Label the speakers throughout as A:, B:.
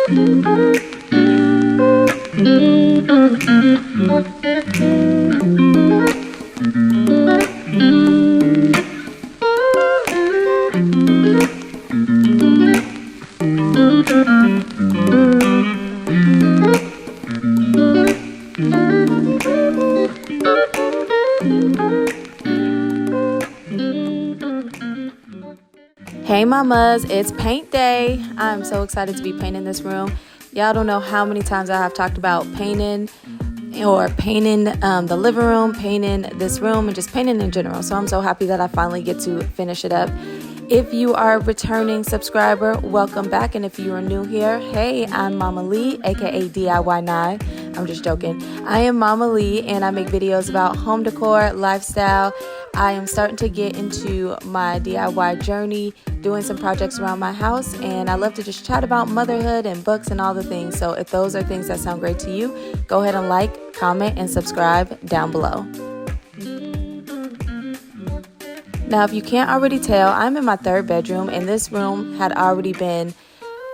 A: Hey mamas, it's paint day. I'm so excited to be painting this room. Y'all don't know how many times I have talked about painting the living room, painting this room, and just painting in general. So I'm so happy that I finally get to finish it up. If you are a returning subscriber, welcome back. And if you are new here, hey, I'm Mama Lee, aka DIY Nye. I'm just joking. I am Mama Lee and I make videos about home decor, lifestyle. I am starting to get into my DIY journey, doing some projects around my house, and I love to just chat about motherhood and books and all the things. So if those are things that sound great to you, go ahead and like, comment, and subscribe down below. Now, if you can't already tell, I'm in my third bedroom, and this room had already been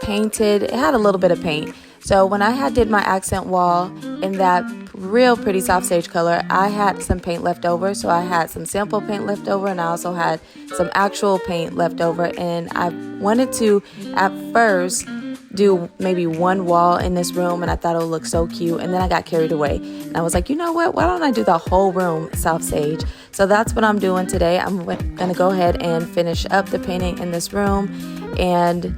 A: painted. It had a little bit of paint. So when I did my accent wall in that real pretty soft sage color, I had some paint left over. So I had some sample paint left over, and I also had some actual paint left over. And I wanted to, at first, do maybe one wall in this room, and I thought it would look so cute. And then I got carried away. And I was like, you know what? Why don't I do the whole room soft sage? So that's what I'm doing today. I'm going to go ahead and finish up the painting in this room. And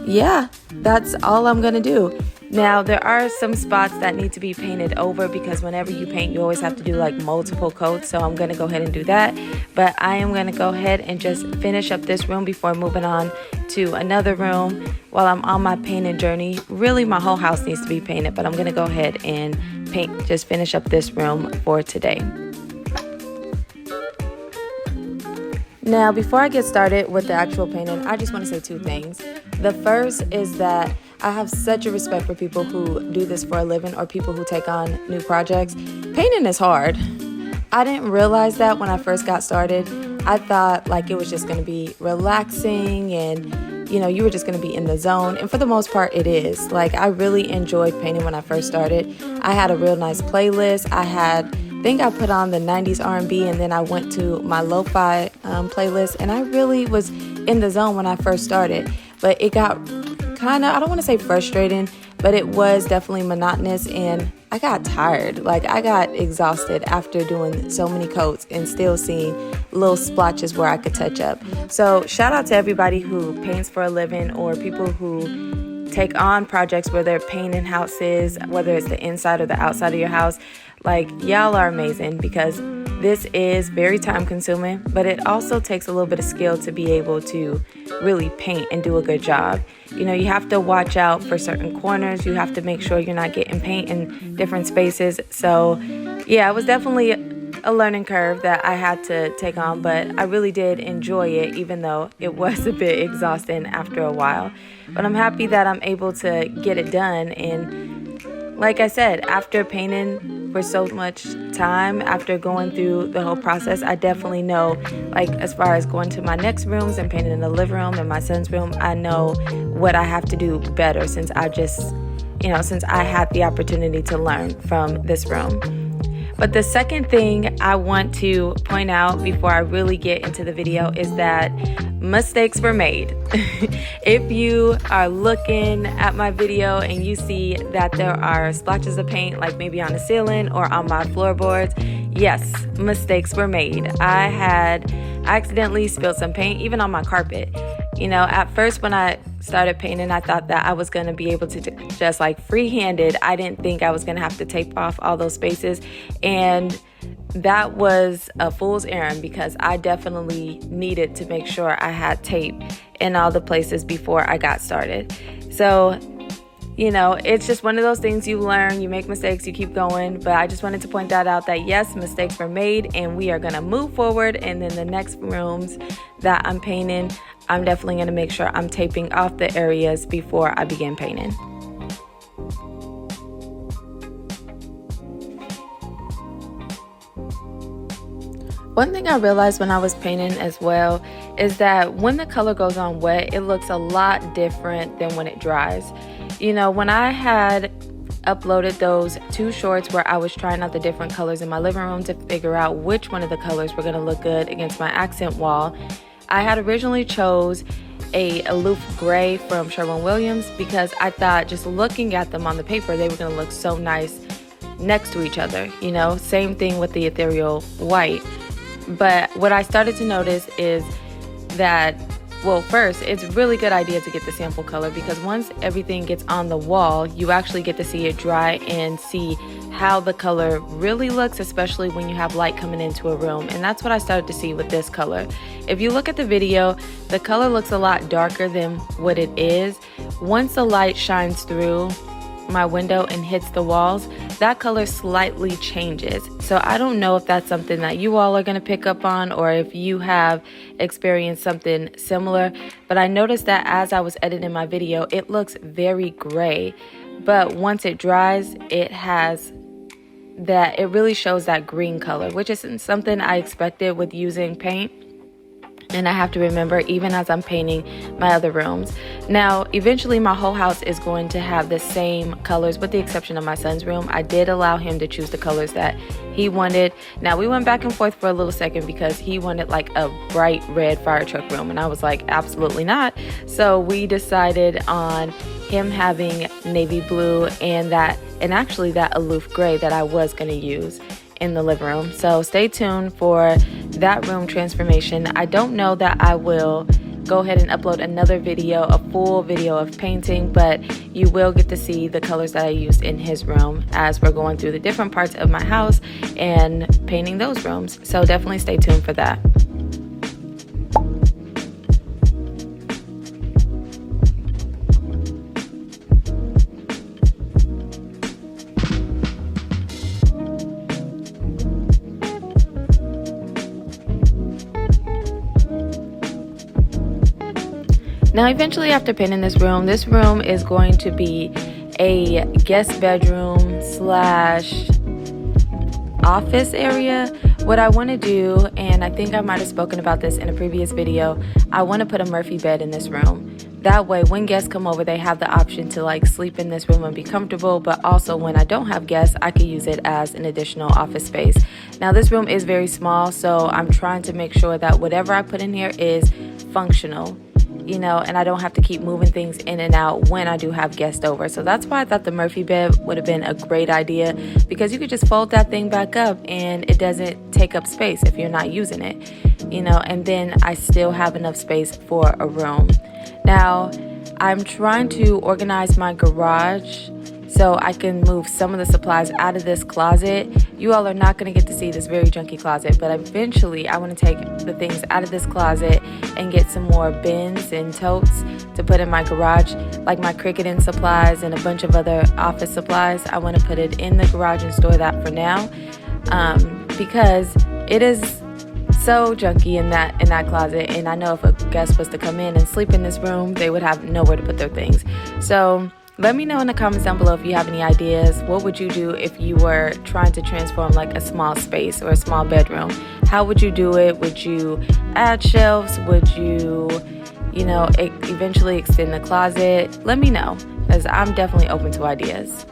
A: yeah, that's all I'm going to do. Now, there are some spots that need to be painted over because whenever you paint, you always have to do like multiple coats. So I'm going to go ahead and do that. But I am going to go ahead and just finish up this room before moving on to another room while I'm on my painting journey. Really, my whole house needs to be painted, but I'm going to go ahead and just finish up this room for today. Now, before I get started with the actual painting, I just want to say two things. The first is that I have such a respect for people who do this for a living or people who take on new projects. Painting is hard. I didn't realize that when I first got started. I thought like it was just going to be relaxing and, you know, you were just going to be in the zone. And for the most part, it is. Like, I really enjoyed painting when I first started. I had a real nice playlist. I think I put on the 90s R&B, and then I went to my lo-fi playlist, and I really was in the zone when I first started. But it got kind of, I don't want to say frustrating, but it was definitely monotonous, and I got tired. Like, I got exhausted after doing so many coats and still seeing little splotches where I could touch up. So shout out to everybody who paints for a living or people who take on projects where they're painting houses, whether it's the inside or the outside of your house. Like, y'all are amazing because this is very time consuming, but it also takes a little bit of skill to be able to really paint and do a good job. You know, you have to watch out for certain corners. You have to make sure you're not getting paint in different spaces. So yeah, it was definitely a learning curve that I had to take on, but I really did enjoy it, even though it was a bit exhausting after a while. But I'm happy that I'm able to get it done. And like I said, after painting for so much time, after going through the whole process, I definitely know, like, as far as going to my next rooms and painting in the living room and my son's room, I know what I have to do better since I had the opportunity to learn from this room. But the second thing I want to point out before I really get into the video is that mistakes were made. If you are looking at my video and you see that there are splotches of paint, like maybe on the ceiling or on my floorboards, yes, mistakes were made. I had accidentally spilled some paint, even on my carpet. You know, at first when I started painting, I thought that I was going to be able to just like free-handed. I didn't think I was going to have to tape off all those spaces. And that was a fool's errand because I definitely needed to make sure I had tape in all the places before I got started. So, you know, it's just one of those things you learn, you make mistakes, you keep going. But I just wanted to point that out, that yes, mistakes were made and we are going to move forward. And then the next rooms that I'm painting, I'm definitely going to make sure I'm taping off the areas before I begin painting. One thing I realized when I was painting as well is that when the color goes on wet, it looks a lot different than when it dries. You know, when I had uploaded those 2 shorts where I was trying out the different colors in my living room to figure out which one of the colors were going to look good against my accent wall, I had originally chose a aloof gray from Sherwin Williams because I thought just looking at them on the paper, they were going to look so nice next to each other. You know, same thing with the ethereal white. But what I started to notice is that, well, first, it's a really good idea to get the sample color because once everything gets on the wall, you actually get to see it dry and see how the color really looks, especially when you have light coming into a room. And that's what I started to see with this color. If you look at the video, the color looks a lot darker than what it is. Once the light shines through my window and hits the walls, that color slightly changes. So I don't know if that's something that you all are going to pick up on or if you have experienced something similar, but I noticed that as I was editing my video, it looks very gray, but once it dries, it really shows that green color, which isn't something I expected with using paint. And I have to remember even as I'm painting my other rooms. Now, eventually my whole house is going to have the same colors with the exception of my son's room. I did allow him to choose the colors that he wanted. Now, we went back and forth for a little second because he wanted like a bright red fire truck room. And I was like, absolutely not. So we decided on him having navy blue and actually that aloof gray that I was going to use in the living room. So stay tuned for that room transformation. I don't know that I will go ahead and upload another video, a full video of painting, but you will get to see the colors that I used in his room as we're going through the different parts of my house and painting those rooms. So definitely stay tuned for that. Now, eventually after painting this room is going to be a guest bedroom slash office area. What I want to do, and I think I might have spoken about this in a previous video, I want to put a Murphy bed in this room. That way, when guests come over, they have the option to like sleep in this room and be comfortable, but also when I don't have guests, I can use it as an additional office space. Now, this room is very small, so I'm trying to make sure that whatever I put in here is functional, you know, and I don't have to keep moving things in and out when I do have guests over. So that's why I thought the Murphy bed would have been a great idea, because you could just fold that thing back up and it doesn't take up space if you're not using it, you know, and then I still have enough space for a room. Now, I'm trying to organize my garage so I can move some of the supplies out of this closet. You all are not going to get to see this very junky closet, but eventually I want to take the things out of this closet and get some more bins and totes to put in my garage, like my cricketing supplies and a bunch of other office supplies. I want to put it in the garage and store that for now, because it is so junky in that closet, and I know if a guest was to come in and sleep in this room, they would have nowhere to put their things. So let me know in the comments down below if you have any ideas. What would you do if you were trying to transform like a small space or a small bedroom? How would you do it? Would you add shelves? Would you eventually extend the closet? Let me know, because I'm definitely open to ideas.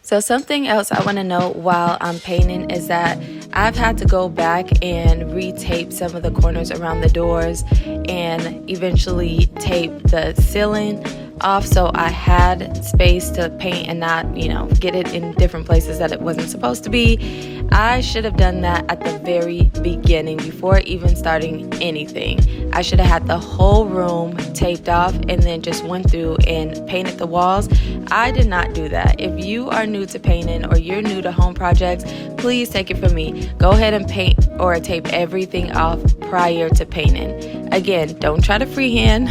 A: So something else I want to note while I'm painting is that I've had to go back and retape some of the corners around the doors and eventually tape the ceiling off, so I had space to paint and not, get it in different places that it wasn't supposed to be. I should have done that at the very beginning before even starting anything. I should have had the whole room taped off and then just went through and painted the walls. I did not do that. If you are new to painting or you're new to home projects, please take it from me. Go ahead and paint or tape everything off prior to painting. Again, don't try to freehand,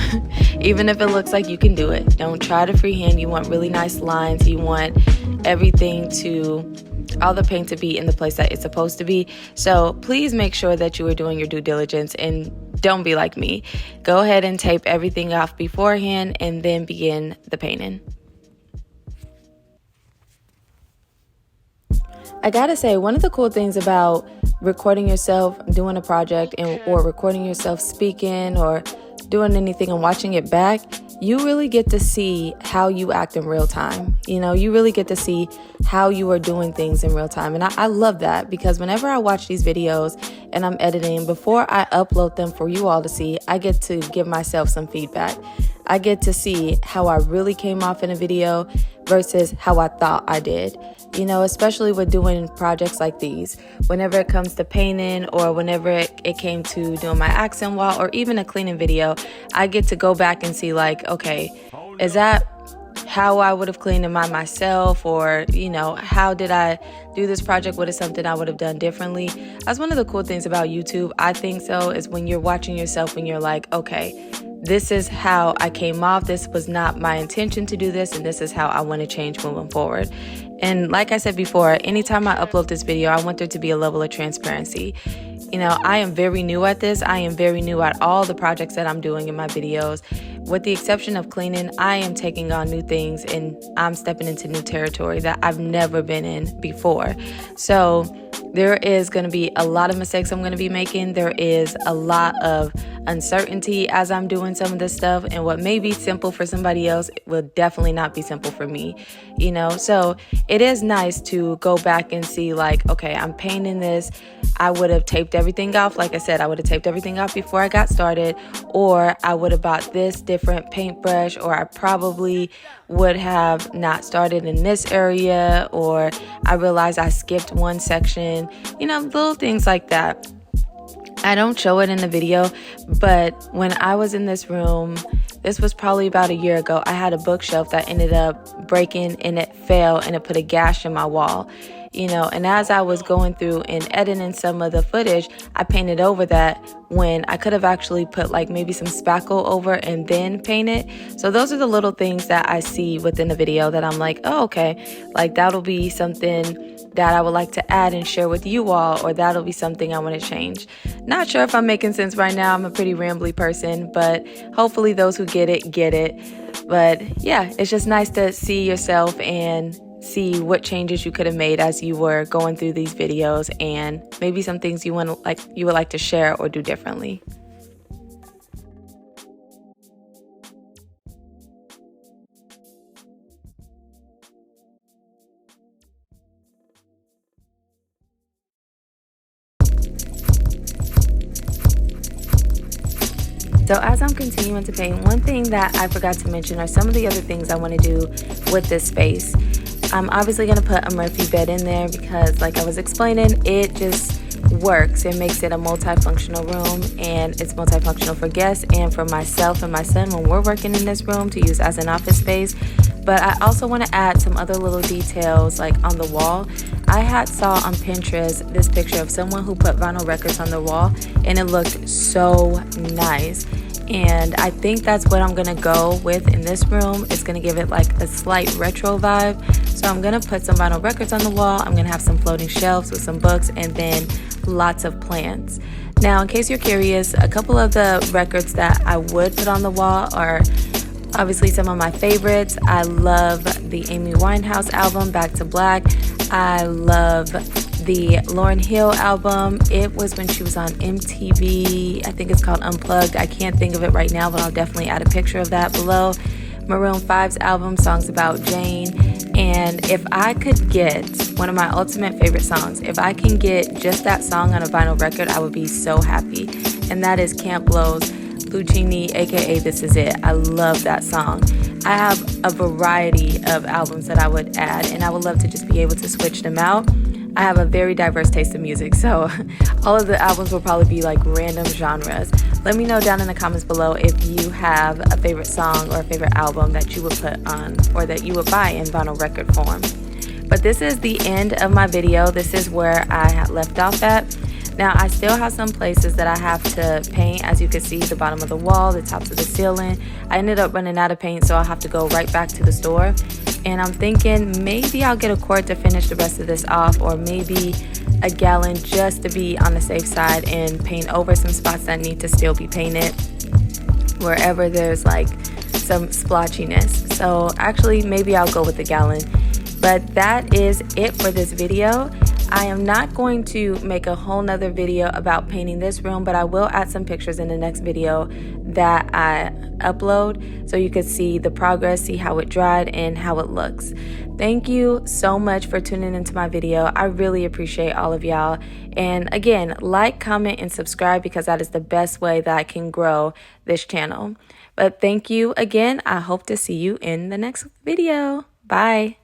A: even if it looks like you can do it. Don't try to freehand. You want really nice lines. You want everything all the paint to be in the place that it's supposed to be. So please make sure that you are doing your due diligence and don't be like me. Go ahead and tape everything off beforehand and then begin the painting. I gotta say, one of the cool things about recording yourself doing a project or recording yourself speaking or doing anything and watching it back, you really get to see how you act in real time. You really get to see how you are doing things in real time. And I love that, because whenever I watch these videos and I'm editing, before I upload them for you all to see, I get to give myself some feedback. I get to see how I really came off in a video versus how I thought I did. Especially with doing projects like these, whenever it comes to painting or whenever it came to doing my accent wall or even a cleaning video, I get to go back and see like, okay, is that how I would have cleaned it myself? Or, how did I do this project? What is something I would have done differently? That's one of the cool things about YouTube, I think so, is when you're watching yourself and you're like, okay, this is how I came off. This was not my intention to do this, and this is how I want to change moving forward. And like I said before, anytime I upload this video, I want there to be a level of transparency. I am very new at this. I am very new at all the projects that I'm doing in my videos. With the exception of cleaning, I am taking on new things and I'm stepping into new territory that I've never been in before. So there is going to be a lot of mistakes I'm going to be making. There is a lot of uncertainty as I'm doing some of this stuff, and what may be simple for somebody else will definitely not be simple for me, so it is nice to go back and see like, okay, I'm painting this. I would have taped everything off. Like I said, I would have taped everything off before I got started, or I would have bought this different paintbrush, or I probably would have not started in this area, or I realized I skipped one section, little things like that. I don't show it in the video, but when I was in this room, this was probably about a year ago, I had a bookshelf that ended up breaking and it fell and it put a gash in my wall. And as I was going through and editing some of the footage, I painted over that when I could have actually put like maybe some spackle over and then paint it. So those are the little things that I see within the video that I'm like, oh, okay, like that'll be something that I would like to add and share with you all, or that'll be something I want to change. Not sure if I'm making sense right now. I'm a pretty rambly person, but hopefully those who get it, get it. But yeah, it's just nice to see yourself and see what changes you could have made as you were going through these videos, and maybe some things you would like to share or do differently. So as I'm continuing to paint, one thing that I forgot to mention are some of the other things I want to do with this space. I'm obviously going to put a Murphy bed in there because, like I was explaining, it just works. It makes it a multifunctional room, and it's multifunctional for guests and for myself and my son when we're working in this room to use as an office space. But I also want to add some other little details like on the wall. I had saw on Pinterest this picture of someone who put vinyl records on the wall, and it looked so nice. And I think that's what I'm going to go with in this room. It's going to give it like a slight retro vibe. So I'm going to put some vinyl records on the wall. I'm going to have some floating shelves with some books and then lots of plants. Now, in case you're curious, a couple of the records that I would put on the wall are obviously some of my favorites. I love the Amy Winehouse album, Back to Black. I love the Lauryn Hill album. It was when she was on MTV. I think it's called Unplugged. I can't think of it right now, but I'll definitely add a picture of that below. Maroon 5's album, Songs About Jane. And if I could get one of my ultimate favorite songs, if I can get just that song on a vinyl record, I would be so happy. And that is Camp Lo's Lucchini, aka This Is It. I love that song. I have a variety of albums that I would add, and I would love to just be able to switch them out. I have a very diverse taste in music, so all of the albums will probably be like random genres. Let me know down in the comments below if you have a favorite song or a favorite album that you would put on or that you would buy in vinyl record form. But this is the end of my video. This is where I had left off at. Now, I still have some places that I have to paint. As you can see, the bottom of the wall, the tops of the ceiling. I ended up running out of paint, so I'll have to go right back to the store. And I'm thinking maybe I'll get a quart to finish the rest of this off, or maybe a gallon just to be on the safe side and paint over some spots that need to still be painted wherever there's like some splotchiness. So actually maybe I'll go with the gallon. But that is it for this video. I am not going to make a whole nother video about painting this room, but I will add some pictures in the next video that I upload so you can see the progress, see how it dried, and how it looks. Thank you so much for tuning into my video. I really appreciate all of y'all. And again, like, comment, and subscribe because that is the best way that I can grow this channel. But thank you again. I hope to see you in the next video. Bye.